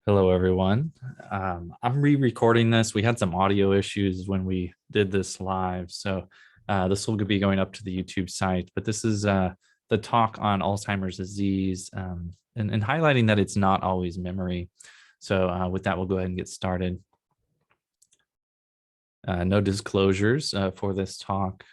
Hello, everyone. I'm re-recording this. We had some audio issues when we did this live, so this will be going up to the YouTube site. But this is the talk on Alzheimer's disease and highlighting that it's not always memory. So with that, we'll go ahead and get started. No disclosures for this talk.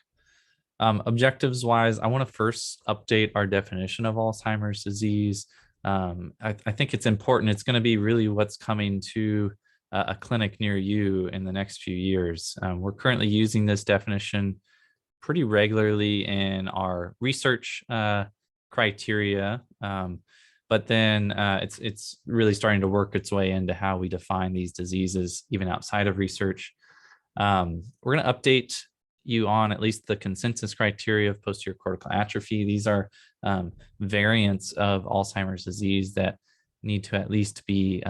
Objectives wise, I want to first update our definition of Alzheimer's disease. I think it's important. It's going to be really what's coming to a clinic near you in the next few years. We're currently using this definition pretty regularly in our research criteria, but then it's really starting to work its way into how we define these diseases even outside of research. We're going to update you on at least the consensus criteria of posterior cortical atrophy. These are variants of Alzheimer's disease that need to at least be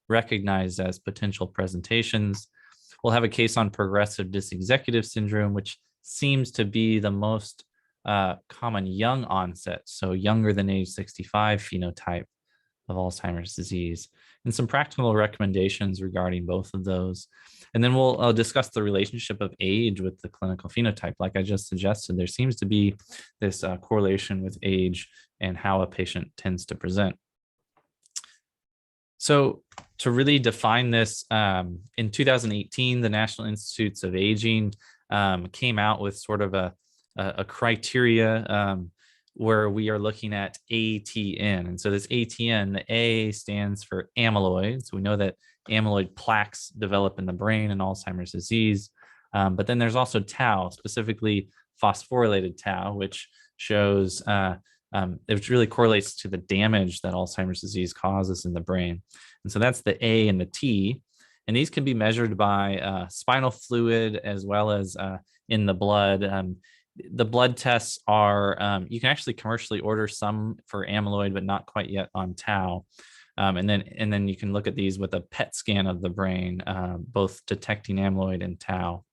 recognized as potential presentations. We'll have a case on progressive dysexecutive syndrome, which seems to be the most common young onset, so younger than age 65 phenotype of Alzheimer's disease, and some practical recommendations regarding both of those. And then we'll discuss the relationship of age with the clinical phenotype. Like I just suggested, there seems to be this correlation with age and how a patient tends to present. So to really define this, in 2018, the National Institutes of Aging came out with sort of a criteria where we are looking at ATN. And so this ATN, the A stands for amyloid. So we know that amyloid plaques develop in the brain in Alzheimer's disease. But then there's also tau, specifically phosphorylated tau, which shows, it really correlates to the damage that Alzheimer's disease causes in the brain. And so that's the A and the T. And these can be measured by spinal fluid as well as in the blood. The blood tests are, you can actually commercially order some for amyloid, but not quite yet on tau. And then you can look at these with a PET scan of the brain, both detecting amyloid and tau.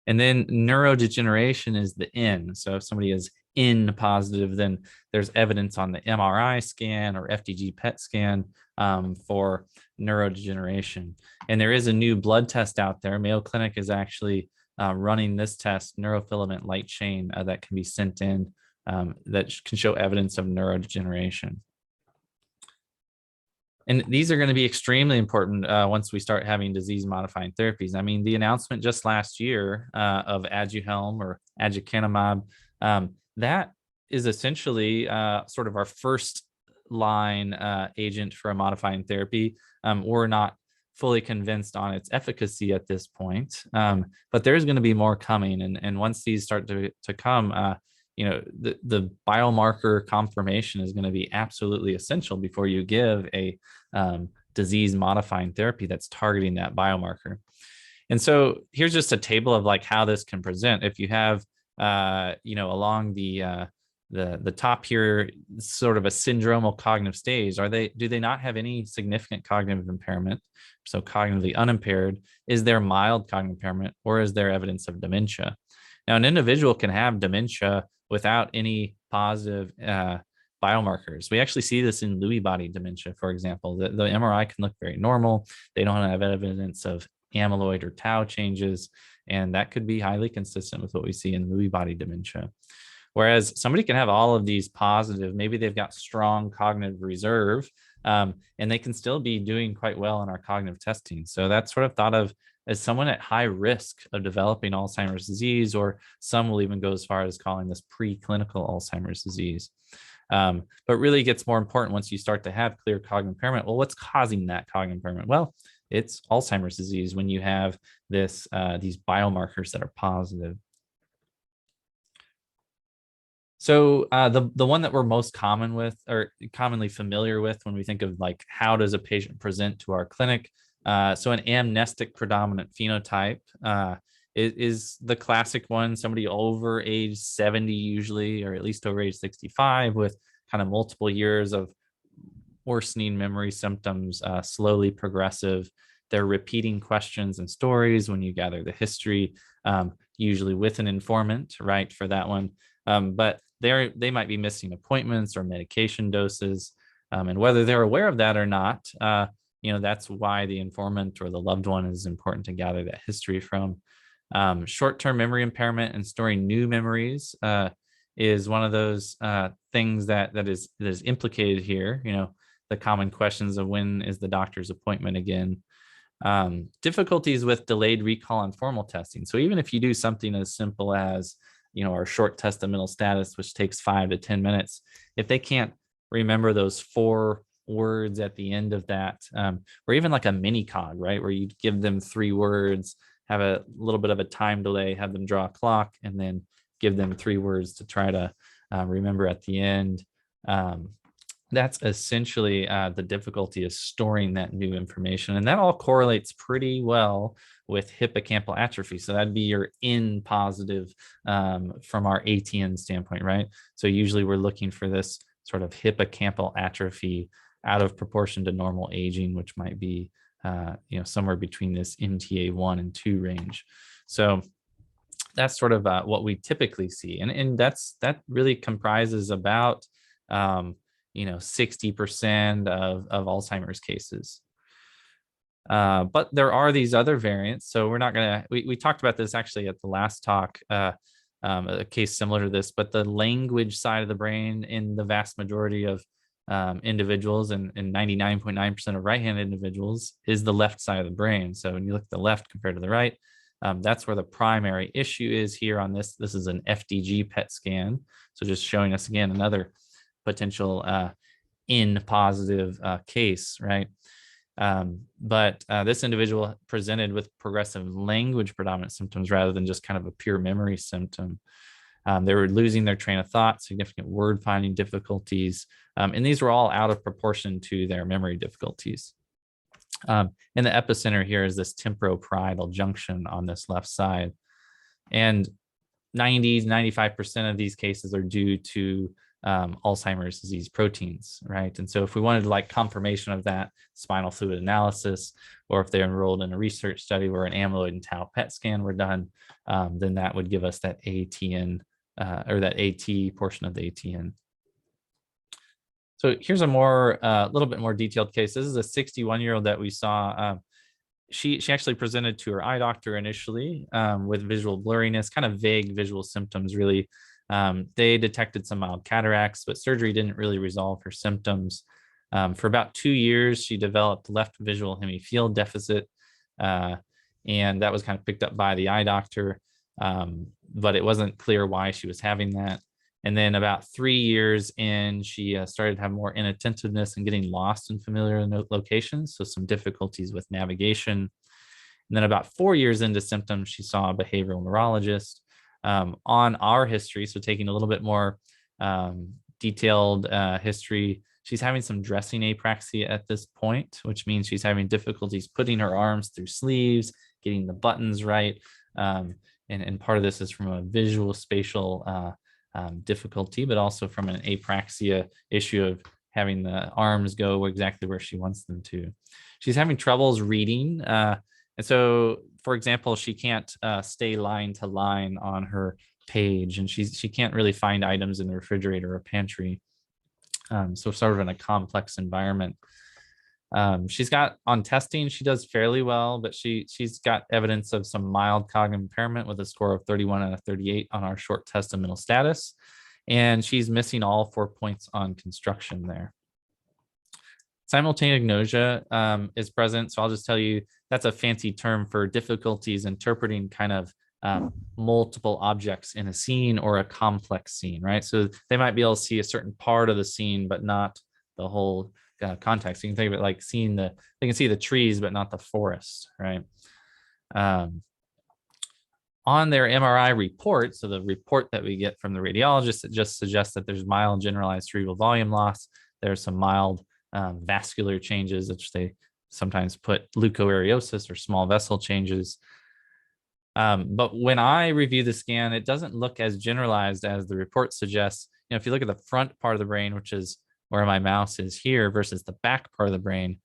And then neurodegeneration is the N. So if somebody is N positive, then there's evidence on the MRI scan or FDG PET scan for neurodegeneration. And there is a new blood test out there. Mayo Clinic is actually running this test, neurofilament light chain, that can be sent in that can show evidence of neurodegeneration. And these are going to be extremely important once we start having disease-modifying therapies. I mean, the announcement just last year of Aduhelm or aducanumab, that is essentially sort of our first line agent for a modifying therapy. We're not fully convinced on its efficacy at this point, but there's going to be more coming. And once these start to come, the biomarker confirmation is going to be absolutely essential before you give a disease modifying therapy that's targeting that biomarker. And so here's just a table of like how this can present. If you have, along the top here, sort of a syndromal cognitive stage, do they not have any significant cognitive impairment? So cognitively unimpaired, is there mild cognitive impairment, or is there evidence of dementia? Now, an individual can have dementia without any positive biomarkers. We actually see this in Lewy body dementia, for example. The MRI can look very normal. They don't have evidence of amyloid or tau changes, and that could be highly consistent with what we see in Lewy body dementia. Whereas somebody can have all of these positive, maybe they've got strong cognitive reserve, and they can still be doing quite well in our cognitive testing. So that's sort of thought of as someone at high risk of developing Alzheimer's disease, or some will even go as far as calling this preclinical Alzheimer's disease. But really gets more important once you start to have clear cognitive impairment. Well, what's causing that cognitive impairment? Well, it's Alzheimer's disease when you have these biomarkers that are positive. So the one that we're most commonly familiar with when we think of like how does a patient present to our clinic, so an amnestic predominant phenotype is the classic one. Somebody over age 70 usually, or at least over age 65, with kind of multiple years of worsening memory symptoms, slowly progressive. They're repeating questions and stories when you gather the history, usually with an informant, right, for that one. But they might be missing appointments or medication doses. And whether they're aware of that or not, that's why the informant or the loved one is important to gather that history from. Short-term memory impairment and storing new memories is one of those things that is implicated here. The common questions of when is the doctor's appointment again. Difficulties with delayed recall on formal testing. So even if you do something as simple as, our short test of mental status, which takes 5 to 10 minutes, if they can't remember those 4 words at the end of that, or even like a mini cog, right, where you give them 3 words, have a little bit of a time delay, have them draw a clock, and then give them 3 words to try to remember at the end. That's essentially the difficulty is storing that new information. And that all correlates pretty well with hippocampal atrophy. So that'd be your N positive from our ATN standpoint, right? So usually we're looking for this sort of hippocampal atrophy out of proportion to normal aging, which might be somewhere between this MTA1 and 2 range. So that's sort of what we typically see. And that really comprises about 60% of Alzheimer's cases. But there are these other variants. So we're not going to, we talked about this actually at the last talk, a case similar to this, but the language side of the brain in the vast majority of individuals and 99.9% of right-handed individuals is the left side of the brain. So when you look at the left compared to the right, that's where the primary issue is here on this. This is an FDG PET scan. So just showing us again another potential N positive case, right? But this individual presented with progressive language predominant symptoms rather than just kind of a pure memory symptom. They were losing their train of thought, significant word finding difficulties, and these were all out of proportion to their memory difficulties. In the epicenter here is this temporoparietal junction on this left side, and 95% of these cases are due to Alzheimer's disease proteins, right? And so if we wanted like confirmation of that, spinal fluid analysis, or if they're enrolled in a research study where an amyloid and tau PET scan were done, then that would give us that ATN or that AT portion of the ATN. So here's a little bit more detailed case. This is a 61-year-old that we saw. She actually presented to her eye doctor initially with visual blurriness, kind of vague visual symptoms, really. They detected some mild cataracts, but surgery didn't really resolve her symptoms. For about 2 years, she developed left visual hemifield deficit, and that was kind of picked up by the eye doctor, but it wasn't clear why she was having that. And then about 3 years in, she started to have more inattentiveness and getting lost in familiar locations, so some difficulties with navigation. And then about 4 years into symptoms, she saw a behavioral neurologist. On our history, so taking a little bit more detailed history, she's having some dressing apraxia at this point, which means she's having difficulties putting her arms through sleeves, getting the buttons right. And part of this is from a visual spatial difficulty, but also from an apraxia issue of having the arms go exactly where she wants them to. She's having troubles reading. And so, for example, she can't stay line to line on her page, and she can't really find items in the refrigerator or pantry. So sort of in a complex environment. She's got on testing, she does fairly well, but she's got evidence of some mild cognitive impairment with a score of 31 out of 38 on our short test of mental status. And she's missing all 4 points on construction there. Simultanagnosia is present. So I'll just tell you, that's a fancy term for difficulties interpreting kind of multiple objects in a scene or a complex scene, right? So they might be able to see a certain part of the scene, but not the whole context. You can think of it like they can see the trees, but not the forest, right? On their MRI report, so the report that we get from the radiologist, it just suggests that there's mild generalized cerebral volume loss. There's some mild vascular changes, which they sometimes put leukoariosis or small vessel changes. But when I review the scan, it doesn't look as generalized as the report suggests. If you look at the front part of the brain, which is where my mouse is here, versus the back part of the brain,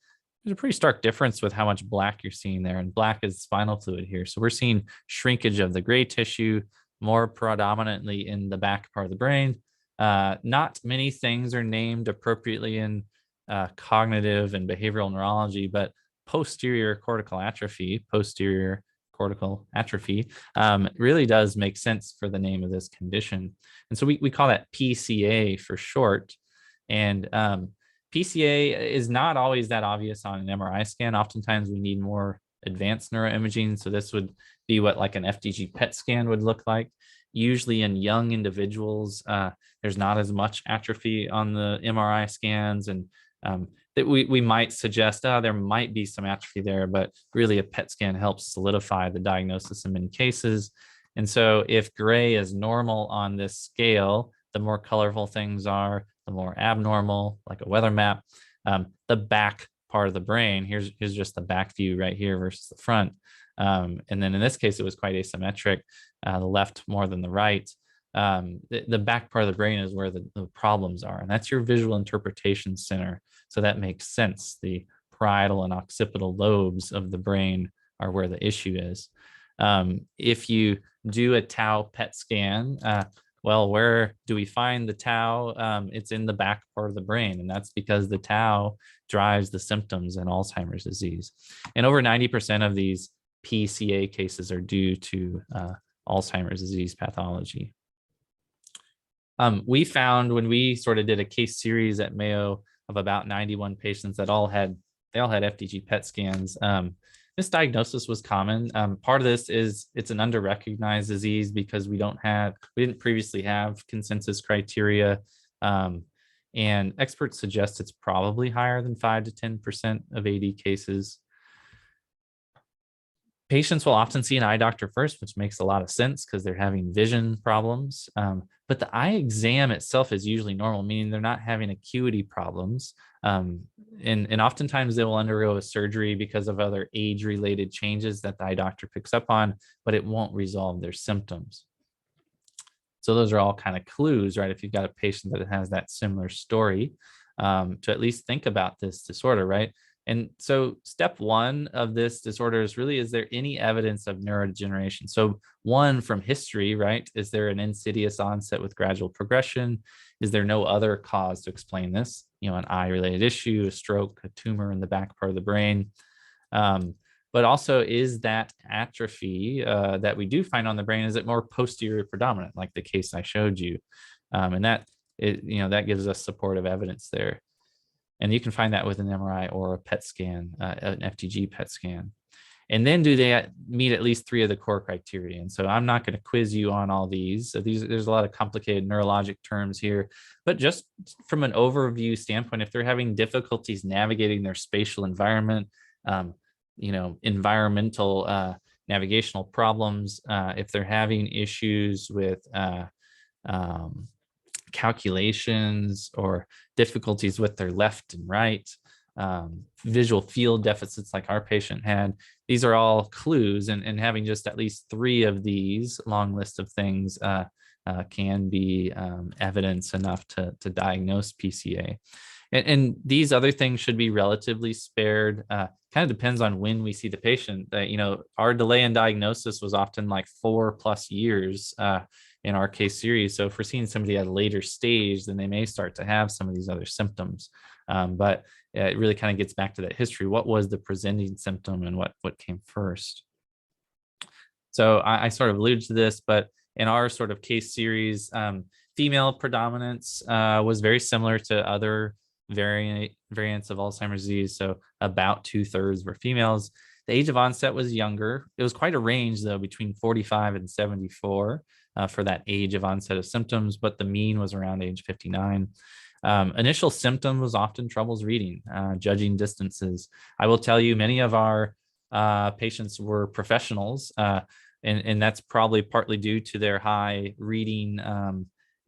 there's a pretty stark difference with how much black you're seeing there. And black is spinal fluid here. So we're seeing shrinkage of the gray tissue more predominantly in the back part of the brain. Not many things are named appropriately in cognitive and behavioral neurology, but posterior cortical atrophy, really does make sense for the name of this condition. And so we call that PCA for short. And PCA is not always that obvious on an MRI scan. Oftentimes we need more advanced neuroimaging. So this would be what like an FDG PET scan would look like. Usually in young individuals, there's not as much atrophy on the MRI scans, and that we might suggest, there might be some atrophy there, but really a PET scan helps solidify the diagnosis in many cases. And so if gray is normal on this scale, the more colorful things are, the more abnormal, like a weather map. The back part of the brain, here's just the back view right here versus the front. And then in this case, it was quite asymmetric, the left more than the right. The back part of the brain is where the problems are, and that's your visual interpretation center. So that makes sense. The parietal and occipital lobes of the brain are where the issue is. If you do a tau PET scan, well, where do we find the tau? It's in the back part of the brain, and that's because the tau drives the symptoms in Alzheimer's disease. And over 90% of these PCA cases are due to Alzheimer's disease pathology. We found when we sort of did a case series at Mayo of about 91 patients that all had FDG PET scans. Misdiagnosis was common. Part of this is it's an under-recognized disease because we didn't previously have consensus criteria. And experts suggest it's probably higher than 5 to 10% of AD cases. Patients will often see an eye doctor first, which makes a lot of sense because they're having vision problems. But the eye exam itself is usually normal, meaning they're not having acuity problems. And oftentimes they will undergo a surgery because of other age-related changes that the eye doctor picks up on, but it won't resolve their symptoms. So those are all kind of clues, right? If you've got a patient that has that similar story, to at least think about this disorder, right? And so step one of this disorder is really, is there any evidence of neurodegeneration? So one, from history, right? Is there an insidious onset with gradual progression? Is there no other cause to explain this? An eye-related issue, a stroke, a tumor in the back part of the brain. But also, is that atrophy that we do find on the brain, is it more posterior predominant, like the case I showed you? And that gives us supportive evidence there. And you can find that with an MRI or a PET scan, an FDG PET scan. And then do they meet at least 3 of the core criteria? And so I'm not going to quiz you on all these. There's a lot of complicated neurologic terms here, but just from an overview standpoint, if they're having difficulties navigating their spatial environment, environmental navigational problems, if they're having issues with calculations or difficulties with their left and right, visual field deficits like our patient had, these are all clues, and having just at least 3 of these long list of things can be evidence enough to diagnose PCA. And these other things should be relatively spared. Kind of depends on when we see the patient. Our delay in diagnosis was often like 4+ years in our case series. So if we're seeing somebody at a later stage, then they may start to have some of these other symptoms. But it really kind of gets back to that history. What was the presenting symptom and what came first? So I sort of alluded to this, but in our sort of case series, female predominance was very similar to other variants of Alzheimer's disease. So about 2/3 were females. The age of onset was younger. It was quite a range, though, between 45 and 74 for that age of onset of symptoms, but the mean was around age 59. Initial symptom was often troubles reading, judging distances. I will tell you, many of our patients were professionals, and that's probably partly due to their high reading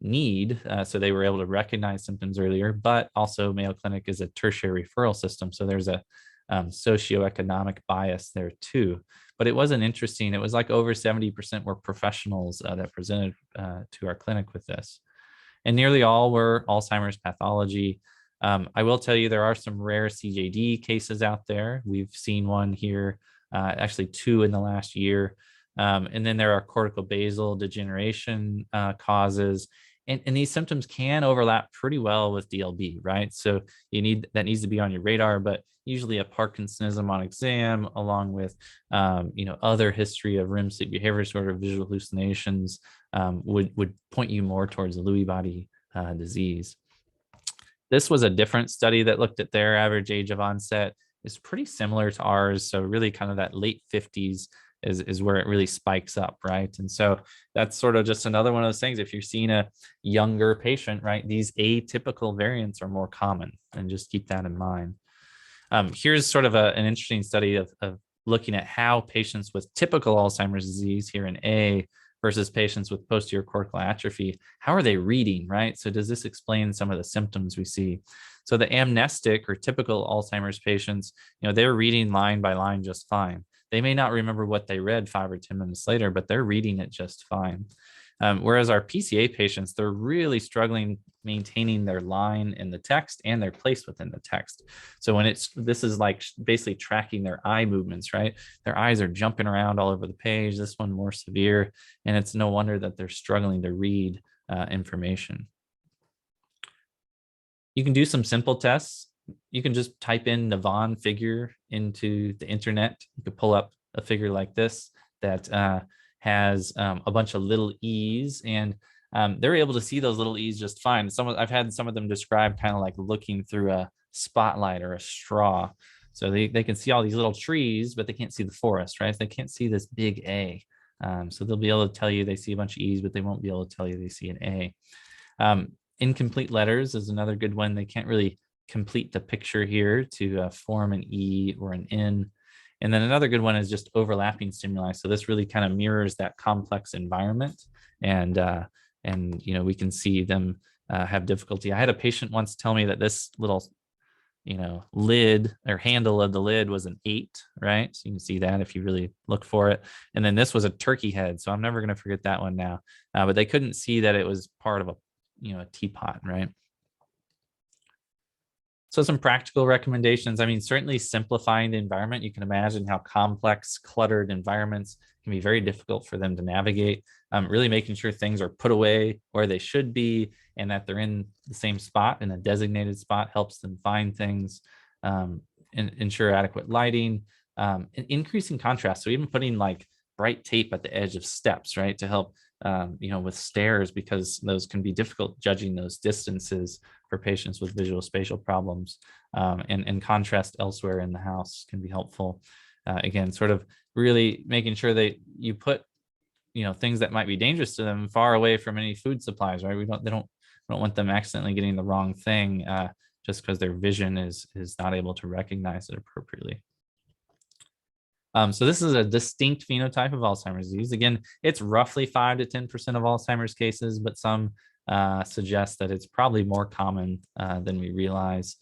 need. So they were able to recognize symptoms earlier, but also Mayo Clinic is a tertiary referral system. So there's a socioeconomic bias there too. But it wasn't interesting. It was like over 70% were professionals that presented to our clinic with this. And nearly all were Alzheimer's pathology. I will tell you, there are some rare CJD cases out there. We've seen one here, actually 2 in the last year. And then there are corticobasal degeneration causes. And these symptoms can overlap pretty well with DLB, right? So that needs to be on your radar, but usually a Parkinsonism on exam, along with other history of REM sleep behavior disorder, visual hallucinations, would point you more towards the Lewy body disease. This was a different study that looked at their average age of onset. It's pretty similar to ours. So really kind of that late 50s is where it really spikes up, right? And so that's sort of just another one of those things. If you're seeing a younger patient, right, these atypical variants are more common, and just keep that in mind. Here's sort of an interesting study of looking at how patients with typical Alzheimer's disease here in A versus patients with posterior cortical atrophy, how are they reading, right? So does this explain some of the symptoms we see? So the amnestic or typical Alzheimer's patients, they're reading line by line just fine. They may not remember what they read 5 or 10 minutes later, but they're reading it just fine. Whereas our PCA patients, they're really struggling maintaining their line in the text and their place within the text. So this is like basically tracking their eye movements, right? Their eyes are jumping around all over the page, this one more severe, and it's no wonder that they're struggling to read information. You can do some simple tests. You can just type in the Vaughan figure into the internet. You could pull up a figure like this that has a bunch of little E's, and they're able to see those little E's just fine. I've had some of them described kind of like looking through a spotlight or a straw. So they can see all these little trees, but they can't see the forest, right? They can't see this big A. So they'll be able to tell you they see a bunch of E's, but they won't be able to tell you they see an A. Incomplete letters is another good one. They can't really complete the picture here to form an E or an N. And then another good one is just overlapping stimuli. So this really kind of mirrors that complex environment, and we can see them have difficulty. I had a patient once tell me that this little lid or handle of the lid was an 8, right? So you can see that if you really look for it. And then this was a turkey head. So I'm never going to forget that one now. But they couldn't see that it was part of a teapot, right? So some practical recommendations. I mean, certainly simplifying the environment. You can imagine how complex, cluttered environments can be very difficult for them to navigate. Really making sure things are put away where they should be, and that they're in the same spot, in a designated spot, helps them find things. And ensure adequate lighting, and increasing contrast. So even putting like bright tape at the edge of steps, right, to help with stairs, because those can be difficult judging those distances for patients with visual spatial problems, and contrast elsewhere in the house can be helpful. Again, sort of really making sure that you put things that might be dangerous to them far away from any food supplies, right? We don't want them accidentally getting the wrong thing just because their vision is not able to recognize it appropriately. So this is a distinct phenotype of Alzheimer's disease. Again, it's roughly 5 to 10% of Alzheimer's cases, but some suggest that it's probably more common than we realize.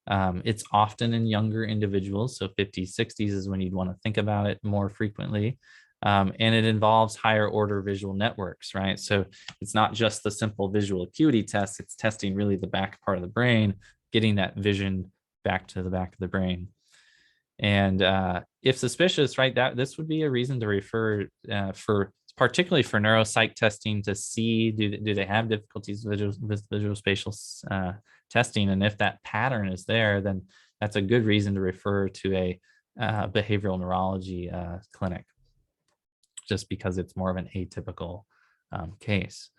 It's often in younger individuals, so 50s, 60s is when you'd want to think about it more frequently. And it involves higher order visual networks, right? So it's not just the simple visual acuity test, it's testing really the back part of the brain, getting that vision back to the back of the brain. And if suspicious, right, this would be a reason to refer particularly for neuropsych testing, to see do they have difficulties with visual spatial testing, and if that pattern is there, then that's a good reason to refer to a behavioral neurology clinic, just because it's more of an atypical case.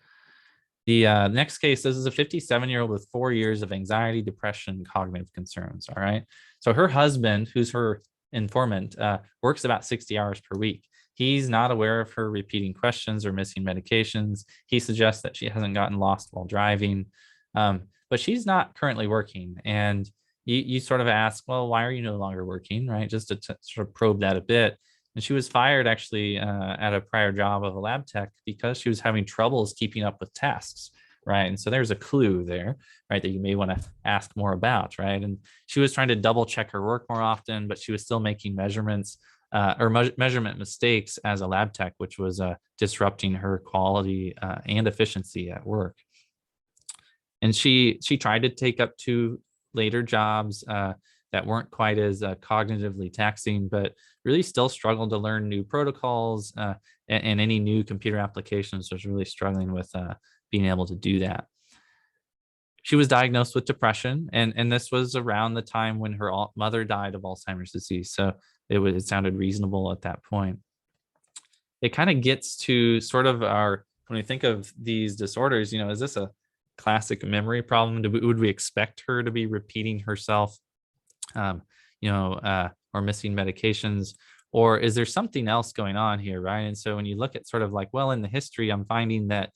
The next case, this is a 57-year-old with 4 years of anxiety, depression, cognitive concerns. All right. So her husband, who's her informant, works about 60 hours per week. He's not aware of her repeating questions or missing medications. He suggests that she hasn't gotten lost while driving, but she's not currently working. And you sort of ask, well, why are you no longer working, right? Just to sort of probe that a bit. And she was fired actually at a prior job of a lab tech because she was having troubles keeping up with tasks, right? And so there's a clue there, right, that you may want to ask more about, right? And she was trying to double check her work more often, but she was still making measurements or measurement mistakes as a lab tech, which was disrupting her quality and efficiency at work. And she tried to take up 2 later jobs that weren't quite as cognitively taxing, but really still struggled to learn new protocols and any new computer applications. Was really struggling with being able to do that. She was diagnosed with depression, and this was around the time when her mother died of Alzheimer's disease. So it sounded reasonable at that point. It kind of gets to sort of when we think of these disorders, is this a classic memory problem? Would we expect her to be repeating herself, or missing medications? Or is there something else going on here, right? And so when you look at sort of like, well, in the history, I'm finding that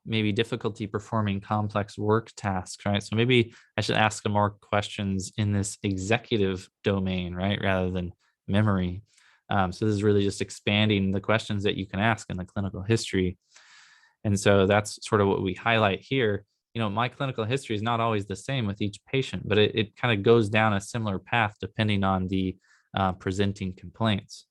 maybe difficulty performing complex work tasks, right? So maybe I should ask more questions in this executive domain, right? Rather than memory. So this is really just expanding the questions that you can ask in the clinical history. And so that's sort of what we highlight here. My clinical history is not always the same with each patient, but it kind of goes down a similar path depending on the presenting complaints.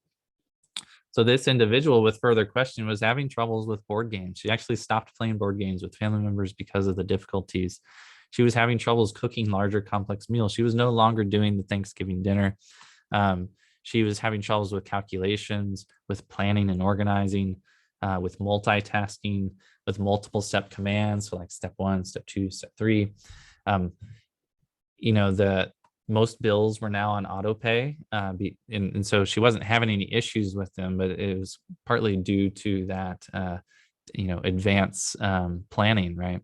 So this individual with further question was having troubles with board games. She actually stopped playing board games with family members because of the difficulties. She was having troubles cooking larger complex meals. She was no longer doing the Thanksgiving dinner. She was having troubles with calculations, with planning and organizing, with multitasking, with multiple step commands. So like step 1, step 2, step 3. The most bills were now on auto pay. And so she wasn't having any issues with them, but it was partly due to that, advance planning, right?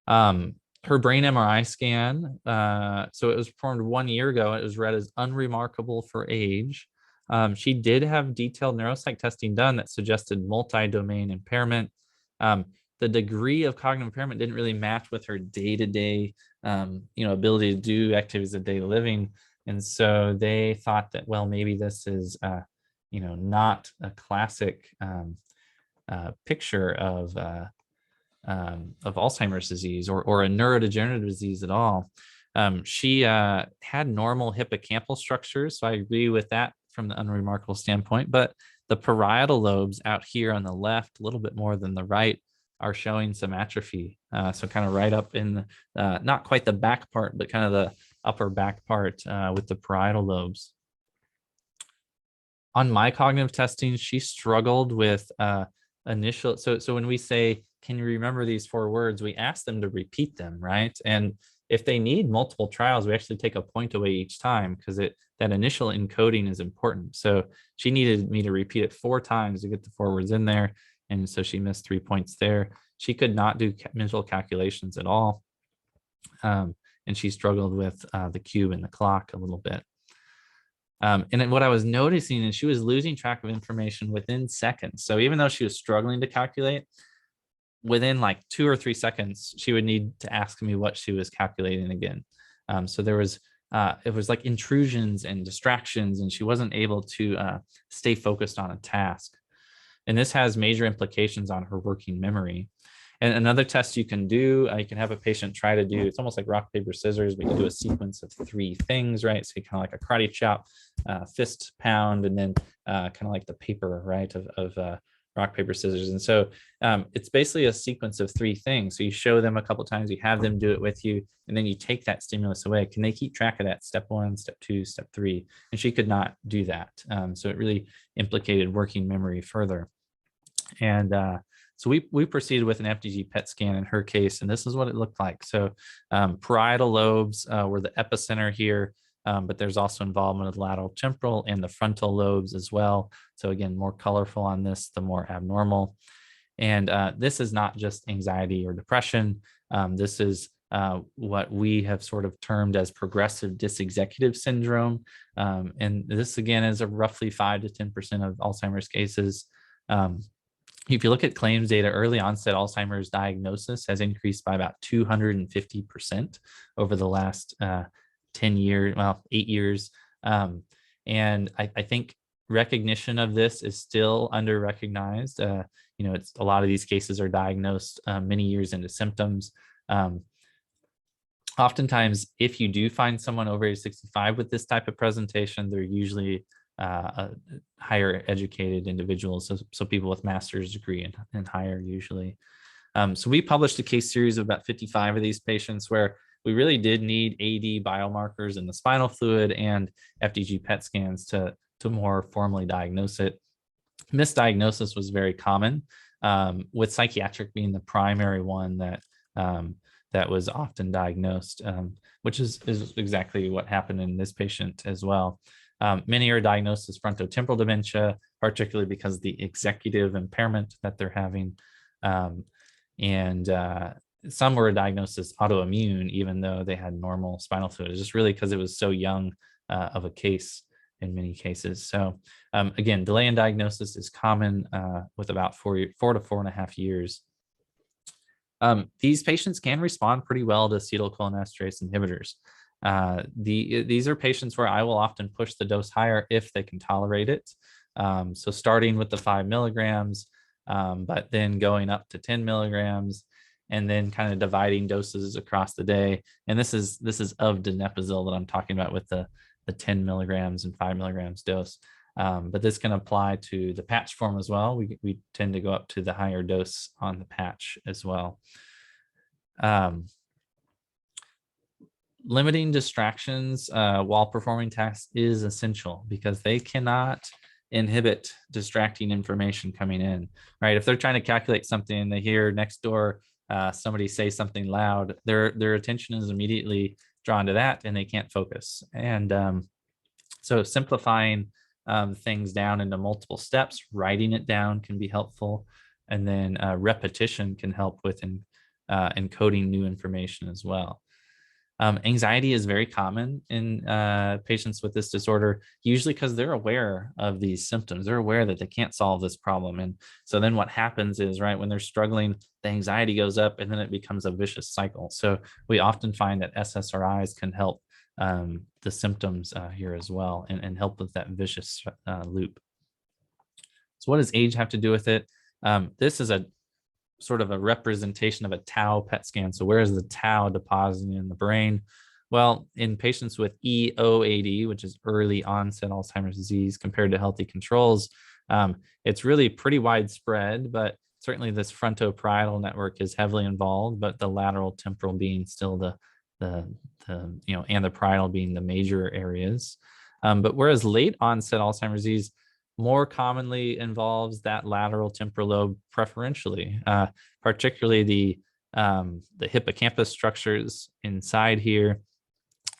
Her brain MRI scan, so it was performed 1 year ago. It was read as unremarkable for age. She did have detailed neuropsych testing done that suggested multi-domain impairment. The degree of cognitive impairment didn't really match with her day-to-day, ability to do activities of daily living. And so they thought that, well, maybe this is, not a classic picture of Alzheimer's disease or a neurodegenerative disease at all. She had normal hippocampal structures, so I agree with that from the unremarkable standpoint, but the parietal lobes out here on the left, a little bit more than the right, are showing some atrophy. So kind of right up in the, not quite the back part, but kind of the upper back part with the parietal lobes. On my cognitive testing, she struggled with initial. So when we say, can you remember these 4 words? We ask them to repeat them, right? And if they need multiple trials, we actually take a point away each time because that initial encoding is important. So she needed me to repeat it 4 times to get the 4 words in there. And so she missed 3 points there. She could not do mental calculations at all. And she struggled with the cube and the clock a little bit. And then what I was noticing is she was losing track of information within seconds. So even though she was struggling to calculate, within like 2 or 3 seconds, she would need to ask me what she was calculating again. So there was, it was like intrusions and distractions, and she wasn't able to stay focused on a task. And this has major implications on her working memory. And another test you can do, you can have a patient try to do, it's almost like rock, paper, scissors, but you do a sequence of 3 things, right? So you kind of like a karate chop, fist pound, and then kind of like the paper, right, of rock, paper, scissors. And so it's basically a sequence of 3 things. So you show them a couple of times, you have them do it with you, and then you take that stimulus away. Can they keep track of that? Step 1, step 2, step 3. And she could not do that. So it really implicated working memory further. And so we proceeded with an FDG PET scan in her case, and this is what it looked like. So parietal lobes were the epicenter here, but there's also involvement of the lateral temporal and the frontal lobes as well. So again, more colorful on this, the more abnormal. And this is not just anxiety or depression. This is what we have sort of termed as progressive dysexecutive syndrome. And this, again, is a roughly 5 to 10% of Alzheimer's cases. If you look at claims data, early onset Alzheimer's diagnosis has increased by about 250% over the last 10 years, well, 8 years. And I think recognition of this is still under-recognized. It's a lot of these cases are diagnosed many years into symptoms. Oftentimes, if you do find someone over age 65 with this type of presentation, they're usually higher educated individuals, so people with master's degree and higher usually. So we published a case series of about 55 of these patients where we really did need AD biomarkers in the spinal fluid and FDG PET scans to more formally diagnose it. Misdiagnosis was very common. with psychiatric being the primary one that was often diagnosed, which is exactly what happened in this patient as well. Many are diagnosed as frontotemporal dementia, particularly because of the executive impairment that they're having. And some were diagnosed as autoimmune, even though they had normal spinal fluid. It's just really because it was so young of a case in many cases. So again, delay in diagnosis is common with about 4 to 4.5 years. These patients can respond pretty well to acetylcholinesterase inhibitors. These are patients where I will often push the dose higher if they can tolerate it. So starting with the 5 milligrams, but then going up to 10 milligrams, and then kind of dividing doses across the day. And this is of donepezil that I'm talking about with the 10 milligrams and 5 milligrams dose. But this can apply to the patch form as well. We tend to go up to the higher dose on the patch as well. Limiting distractions while performing tasks is essential because they cannot inhibit distracting information coming in, right? If they're trying to calculate something and they hear next door somebody say something loud, their attention is immediately drawn to that and they can't focus. And so simplifying things down into multiple steps, writing it down can be helpful. And then repetition can help with encoding new information as well. Anxiety is very common in patients with this disorder, usually because they're aware of these symptoms. They're aware that they can't solve this problem. And so then what happens is, right, when they're struggling, the anxiety goes up and then it becomes a vicious cycle. So we often find that SSRIs can help the symptoms here as well and help with that vicious loop. So what does age have to do with it? This is a sort of a representation of a tau PET scan. So where is the tau depositing in the brain? Well, in patients with EOAD, which is early onset Alzheimer's disease, compared to healthy controls, it's really pretty widespread, but certainly this frontoparietal network is heavily involved, but the lateral temporal being still the and the parietal being the major areas. But whereas late onset Alzheimer's disease more commonly involves that lateral temporal lobe preferentially, particularly the hippocampus structures inside here.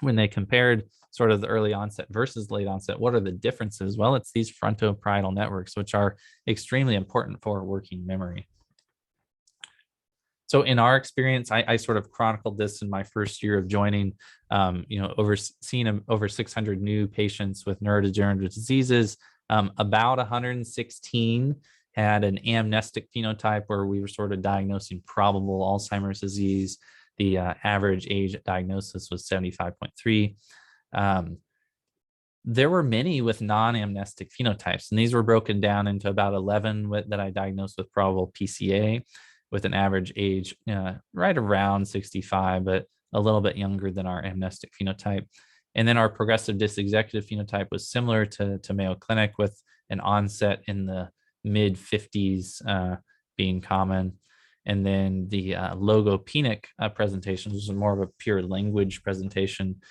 When they compared sort of the early onset versus late onset, what are the differences? Well, it's these frontoparietal networks, which are extremely important for working memory. So in our experience, I sort of chronicled this in my first year of joining, seeing over 600 new patients with neurodegenerative diseases. About 116 had an amnestic phenotype where we were sort of diagnosing probable Alzheimer's disease. The average age at diagnosis was 75.3. There were many with non-amnestic phenotypes, and these were broken down into about 11 that I diagnosed with probable PCA, with an average age right around 65, but a little bit younger than our amnestic phenotype. And then our progressive dysexecutive phenotype was similar to Mayo Clinic, with an onset in the mid 50s being common. And then the logopenic presentations, which was more of a pure language presentation,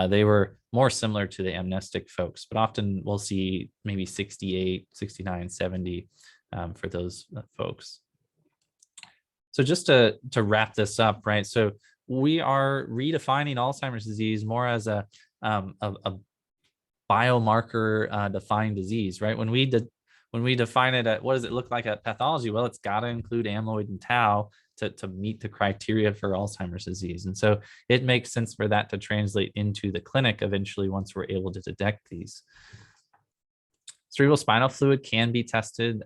they were more similar to the amnestic folks, but often we'll see maybe 68, 69, 70 for those folks. So just to wrap this up, right? So we are redefining Alzheimer's disease more as a biomarker defined disease, right? When we define it at what does it look like at pathology? Well, it's got to include amyloid and tau to meet the criteria for Alzheimer's disease. And so it makes sense for that to translate into the clinic eventually once we're able to detect these. Cerebral spinal fluid can be tested.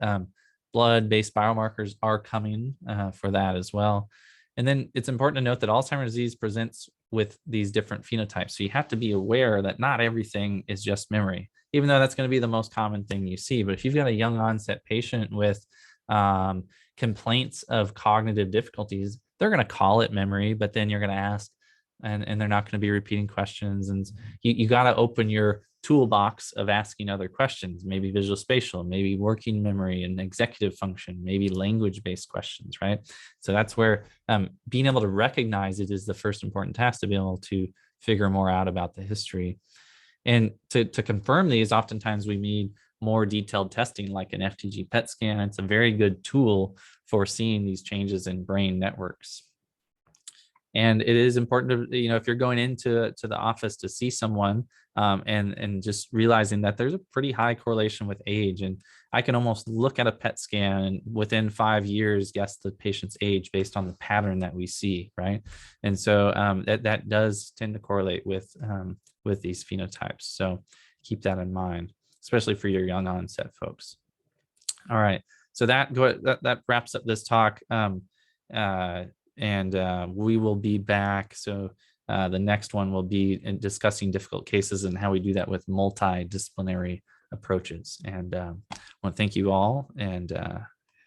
Blood-based biomarkers are coming for that as well. And then it's important to note that Alzheimer's disease presents with these different phenotypes. So you have to be aware that not everything is just memory, even though that's going to be the most common thing you see. But if you've got a young onset patient with complaints of cognitive difficulties, they're going to call it memory, but then you're going to ask, and they're not going to be repeating questions. And you got to open your toolbox of asking other questions, maybe visual spatial, maybe working memory and executive function, maybe language-based questions, right? So that's where being able to recognize it is the first important task, to be able to figure more out about the history. And to confirm these, oftentimes we need more detailed testing like an FTG PET scan. It's a very good tool for seeing these changes in brain networks. And it is important to, if you're going into the office to see someone, and just realizing that there's a pretty high correlation with age. And I can almost look at a PET scan and within 5 years guess the patient's age based on the pattern that we see, right? And so that does tend to correlate with these phenotypes. So keep that in mind, especially for your young onset folks. All right, so that wraps up this talk. And we will be back. So the next one will be in discussing difficult cases and how we do that with multidisciplinary approaches. And I want to thank you all, and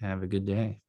have a good day.